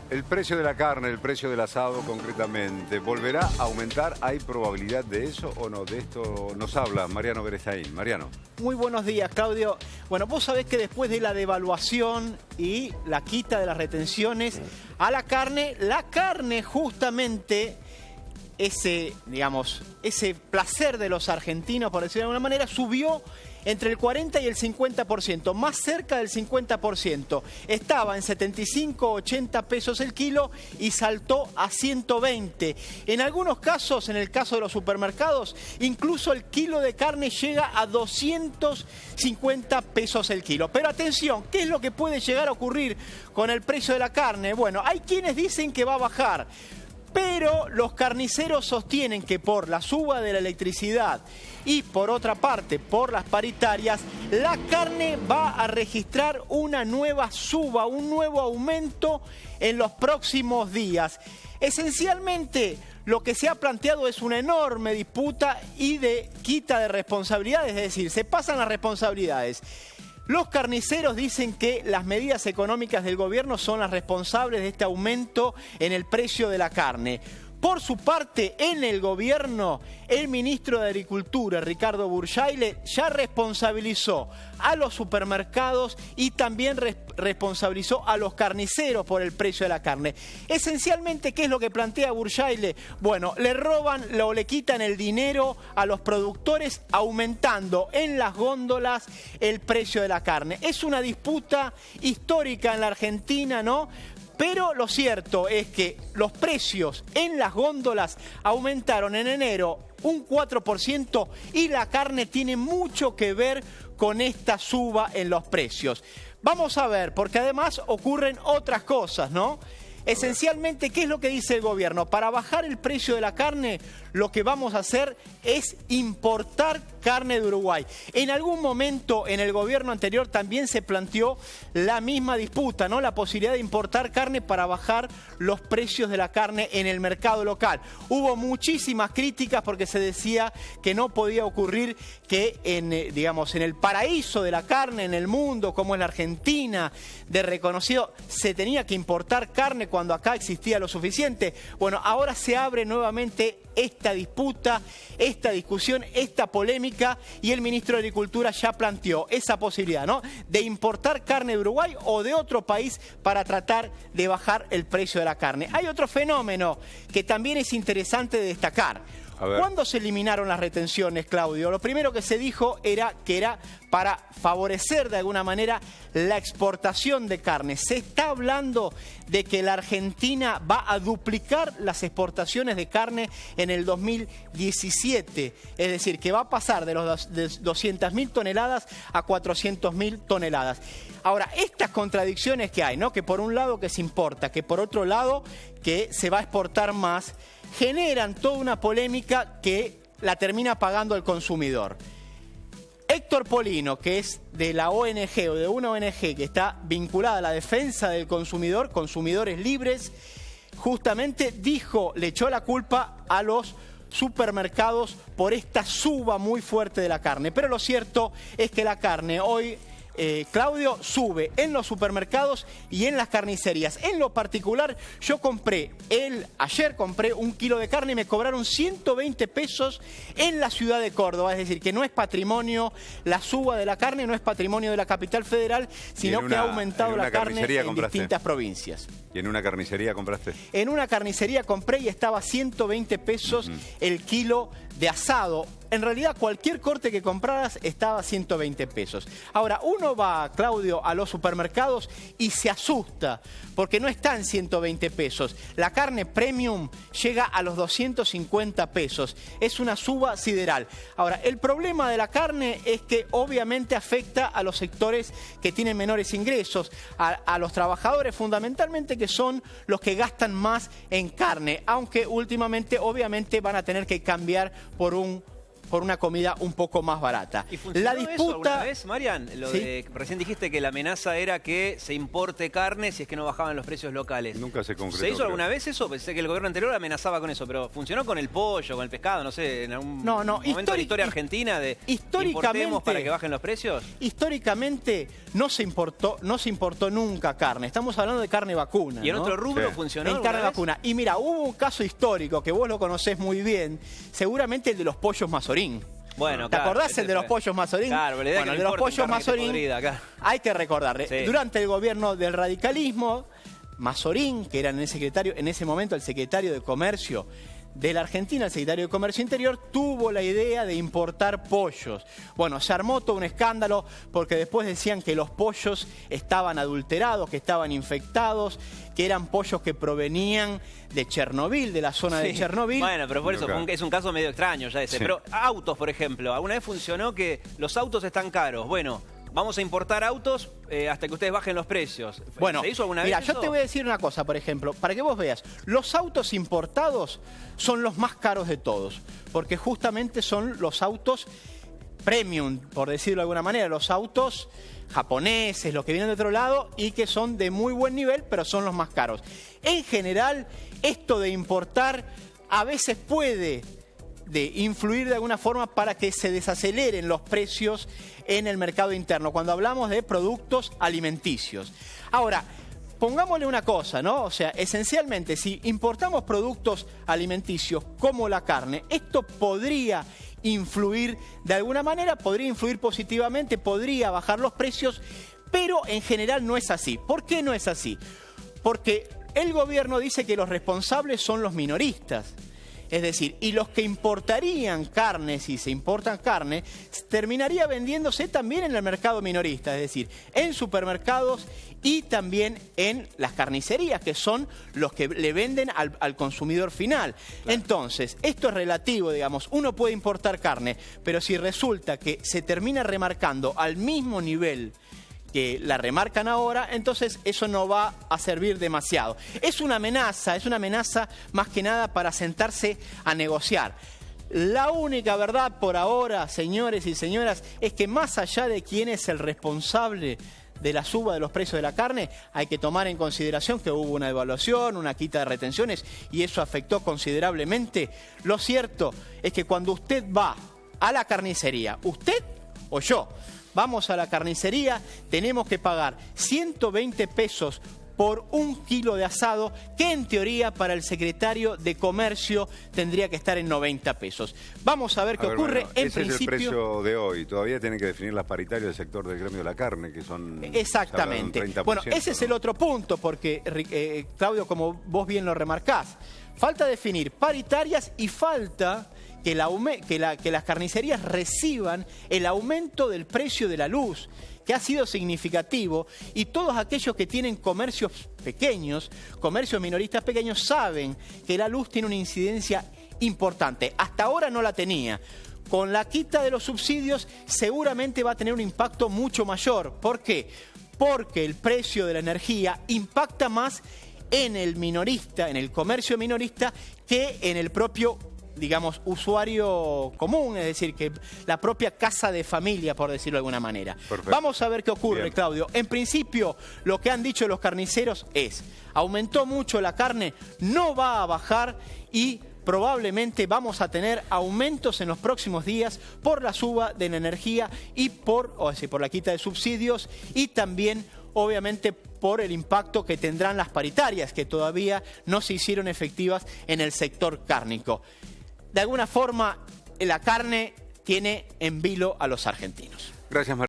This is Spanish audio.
El precio de la carne, el precio del asado concretamente, ¿volverá a aumentar? ¿Hay probabilidad de eso o no? De esto nos habla Mariano Berezaín. Mariano. Muy buenos días, Claudio. Bueno, vos sabés que después de la devaluación y la quita de las retenciones a la carne justamente ese placer de los argentinos, por decirlo de alguna manera, subió entre el 40 y el 50%, más cerca del 50%. Estaba en 75, 80 pesos el kilo y saltó a 120. En algunos casos, en el caso de los supermercados, incluso el kilo de carne llega a 250 pesos el kilo. Pero atención, ¿qué es lo que puede llegar a ocurrir con el precio de la carne? Bueno, hay quienes dicen que va a bajar, pero los carniceros sostienen que por la suba de la electricidad y por otra parte por las paritarias, la carne va a registrar una nueva suba, un nuevo aumento en los próximos días. Esencialmente, lo que se ha planteado es una enorme disputa y de quita de responsabilidades, es decir, se pasan las responsabilidades. Los carniceros dicen que las medidas económicas del gobierno son las responsables de este aumento en el precio de la carne. Por su parte, en el gobierno, el ministro de Agricultura, Ricardo Burjaile, ya responsabilizó a los supermercados y también responsabilizó a los carniceros por el precio de la carne. Esencialmente, ¿qué es lo que plantea Burjaile? Bueno, le roban o le quitan el dinero a los productores aumentando en las góndolas el precio de la carne. Es una disputa histórica en la Argentina, ¿no? Pero lo cierto es que los precios en las góndolas aumentaron en enero un 4% y la carne tiene mucho que ver con esta suba en los precios. Vamos a ver, porque además ocurren otras cosas, ¿no? Esencialmente, ¿qué es lo que dice el gobierno? Para bajar el precio de la carne, lo que vamos a hacer es importar carne de Uruguay. En algún momento en el gobierno anterior también se planteó la misma disputa, ¿no? La posibilidad de importar carne para bajar los precios de la carne en el mercado local. Hubo muchísimas críticas porque se decía que no podía ocurrir que en el paraíso de la carne en el mundo, como es la Argentina, de reconocido, se tenía que importar carne cuando acá existía lo suficiente. Bueno, ahora se abre nuevamente esta disputa, esta discusión, esta polémica, y el ministro de Agricultura ya planteó esa posibilidad, ¿no?, de importar carne de Uruguay o de otro país para tratar de bajar el precio de la carne. Hay otro fenómeno que también es interesante de destacar. ¿Cuándo se eliminaron las retenciones, Claudio? Lo primero que se dijo era que era para favorecer de alguna manera la exportación de carne. Se está hablando de que la Argentina va a duplicar las exportaciones de carne en el 2017. Es decir, que va a pasar de los 200.000 toneladas a 400.000 toneladas. Ahora, estas contradicciones que hay, ¿no?, que por un lado que se importa, que por otro lado que se va a exportar más, generan toda una polémica que la termina pagando el consumidor. Héctor Polino, que es de la ONG o de una ONG que está vinculada a la defensa del consumidor, Consumidores Libres, justamente le echó la culpa a los supermercados por esta suba muy fuerte de la carne. Pero lo cierto es que la carne hoy, Claudio, sube en los supermercados y en las carnicerías. En lo particular, yo ayer compré un kilo de carne y me cobraron 120 pesos en la ciudad de Córdoba. Es decir, que no es patrimonio, la suba de la carne no es patrimonio de la capital federal, sino que ha aumentado la carne en distintas provincias. ¿Y en una carnicería compraste? En una carnicería compré y estaba 120 pesos el kilo de asado. En realidad, cualquier corte que compraras estaba a 120 pesos. Ahora, uno va, Claudio, a los supermercados y se asusta, porque no está en 120 pesos. La carne premium llega a los 250 pesos. Es una suba sideral. Ahora, el problema de la carne es que obviamente afecta a los sectores que tienen menores ingresos, a los trabajadores fundamentalmente, que son los que gastan más en carne, aunque últimamente obviamente van a tener que cambiar por un por una comida un poco más barata. ¿Y funcionó La eso disputa... alguna vez, Marian? ¿Sí? Recién dijiste que la amenaza era que se importe carne si es que no bajaban los precios locales. Nunca se concretó. ¿Se hizo alguna vez eso? Pensé que el gobierno anterior amenazaba con eso, pero ¿funcionó con el pollo, con el pescado? No sé, en algún momento de la historia argentina de importemos para que bajen los precios. Históricamente no se importó nunca carne. Estamos hablando de carne vacuna. ¿Y en ¿no? otro rubro funcionó? En carne vacuna. Y mira, hubo un caso histórico que vos lo conocés muy bien, seguramente el de los pollos Mazorín. Bueno, ¿Te acordás el de los pollos Mazorín? Claro, la idea bueno, que el de los pollos Mazorín, claro. hay que recordarle. Sí. Durante el gobierno del radicalismo, Mazorín, que era en ese momento el secretario de Comercio de la Argentina, el secretario de Comercio Interior, tuvo la idea de importar pollos. Bueno, se armó todo un escándalo porque después decían que los pollos estaban adulterados, que estaban infectados, que eran pollos que provenían de Chernobyl, de la zona de Chernobyl. Bueno, pero por eso es un caso medio extraño ya ese. Sí. Pero autos, por ejemplo, ¿alguna vez funcionó que los autos están caros? Bueno, vamos a importar autos hasta que ustedes bajen los precios. Bueno, ¿Se hizo alguna vez mira, eso? yo te voy a decir una cosa, por ejemplo, para que vos veas, los autos importados son los más caros de todos, porque justamente son los autos premium, por decirlo de alguna manera, los autos japoneses, los que vienen de otro lado y que son de muy buen nivel, pero son los más caros. En general, esto de importar a veces puede influir de alguna forma para que se desaceleren los precios en el mercado interno, cuando hablamos de productos alimenticios. Ahora, pongámosle una cosa, ¿no? O sea, esencialmente, si importamos productos alimenticios como la carne, esto podría influir de alguna manera, podría influir positivamente, podría bajar los precios, pero en general no es así. ¿Por qué no es así? Porque el gobierno dice que los responsables son los minoristas. Es decir, y los que importarían carne, si se importan carne, terminaría vendiéndose también en el mercado minorista, es decir, en supermercados y también en las carnicerías, que son los que le venden al consumidor final. Claro. Entonces, esto es relativo, digamos, uno puede importar carne, pero si resulta que se termina remarcando al mismo nivel que la remarcan ahora, entonces eso no va a servir demasiado. Es una amenaza más que nada para sentarse a negociar. La única verdad por ahora, señores y señoras, es que más allá de quién es el responsable de la suba de los precios de la carne, hay que tomar en consideración que hubo una devaluación, una quita de retenciones y eso afectó considerablemente. Lo cierto es que cuando usted va a la carnicería, usted o yo, vamos a la carnicería, tenemos que pagar 120 pesos por un kilo de asado, que en teoría para el secretario de Comercio tendría que estar en 90 pesos. Vamos a ver qué ocurre. Bueno, en ese principio, es el precio de hoy. Todavía tienen que definir las paritarias del sector del gremio de la carne, que son... Exactamente. 30%, bueno, ese es el otro punto, porque, Claudio, como vos bien lo remarcás, falta definir paritarias y falta que las carnicerías reciban el aumento del precio de la luz, que ha sido significativo, y todos aquellos que tienen comercios pequeños, comercios minoristas pequeños, saben que la luz tiene una incidencia importante. Hasta ahora no la tenía. Con la quita de los subsidios seguramente va a tener un impacto mucho mayor. ¿Por qué? Porque el precio de la energía impacta más en el minorista, en el comercio minorista, que en el propio, digamos, usuario común, es decir, que la propia casa de familia, por decirlo de alguna manera. Perfecto. Vamos a ver qué ocurre, Bien. Claudio. En principio, lo que han dicho los carniceros es, aumentó mucho la carne, no va a bajar y probablemente vamos a tener aumentos en los próximos días por la suba de la energía y por la quita de subsidios y también, obviamente, por el impacto que tendrán las paritarias, que todavía no se hicieron efectivas en el sector cárnico. De alguna forma, la carne tiene en vilo a los argentinos. Gracias, María.